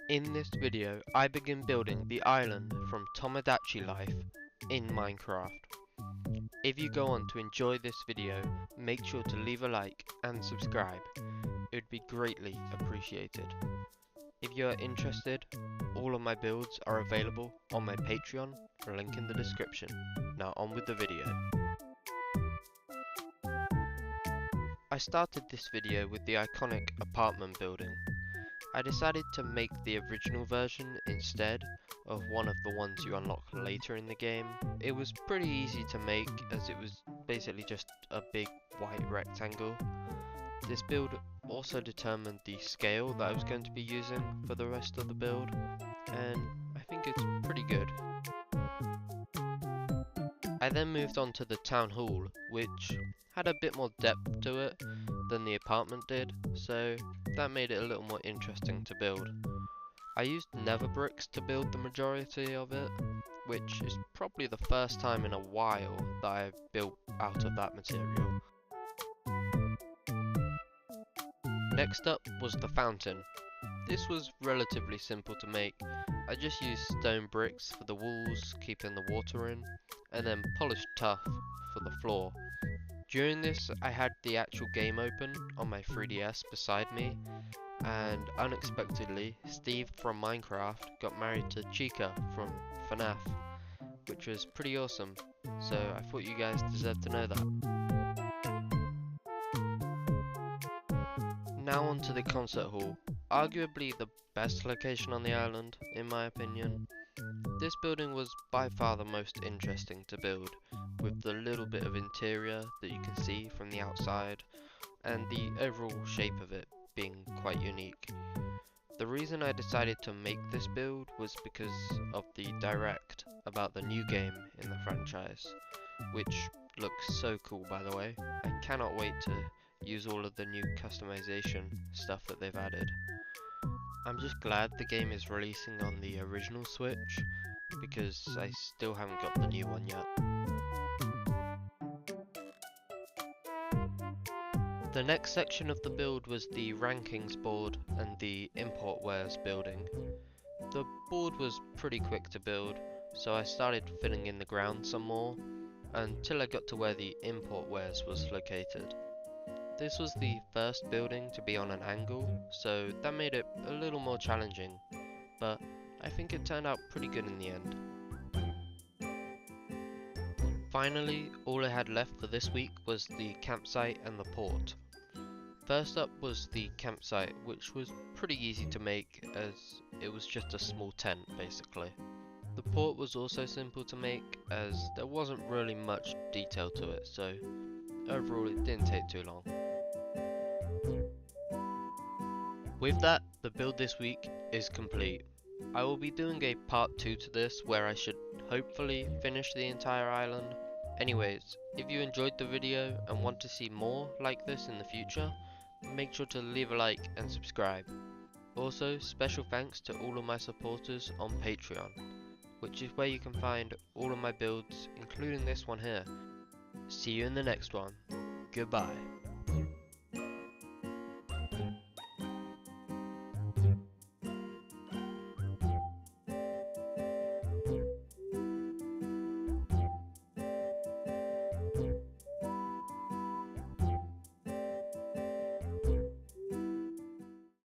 In this video, I begin building the island from Tomodachi Life in Minecraft. If you go on to enjoy this video, make sure to leave a like and subscribe. It would be greatly appreciated. If you are interested, all of my builds are available on my Patreon, link in the description. Now on with the video. I started this video with the iconic apartment building. I decided to make the original version instead of one of the ones you unlock later in the game. It was pretty easy to make as it was basically just a big white rectangle. This build also determined the scale that I was going to be using for the rest of the build, and I think it's pretty good. I then moved on to the town hall, which had a bit more depth to it than the apartment did, so that made it a little more interesting to build. I used nether bricks to build the majority of it, which is probably the first time in a while that I've built out of that material. Next up was the fountain. This was relatively simple to make. I just used stone bricks for the walls, keeping the water in, and then polished tuff for the floor. During this, I had the actual game open on my 3DS beside me, and unexpectedly, Steve from Minecraft got married to Chica from FNAF, which was pretty awesome, so I thought you guys deserved to know that. Now on to the concert hall, arguably the best location on the island, in my opinion. This building was by far the most interesting to build, with the little bit of interior that you can see from the outside, and the overall shape of it being quite unique. The reason I decided to make this build was because of the direct about the new game in the franchise, which looks so cool by the way. I cannot wait to use all of the new customization stuff that they've added. I'm just glad the game is releasing on the original Switch, because I still haven't got the new one yet. The next section of the build was the rankings board and the import wares building. The board was pretty quick to build, so I started filling in the ground some more, until I got to where the import wares was located. This was the first building to be on an angle, so that made it a little more challenging, but I think it turned out pretty good in the end. Finally, all I had left for this week was the campsite and the port. First up was the campsite, which was pretty easy to make as it was just a small tent basically. The port was also simple to make as there wasn't really much detail to it, so overall it didn't take too long. With that, the build this week is complete. I will be doing a part 2 to this where I should hopefully finish the entire island. Anyways, if you enjoyed the video and want to see more like this in the future, make sure to leave a like and subscribe. Also, special thanks to all of my supporters on Patreon, which is where you can find all of my builds, including this one here. See you in the next one. Goodbye.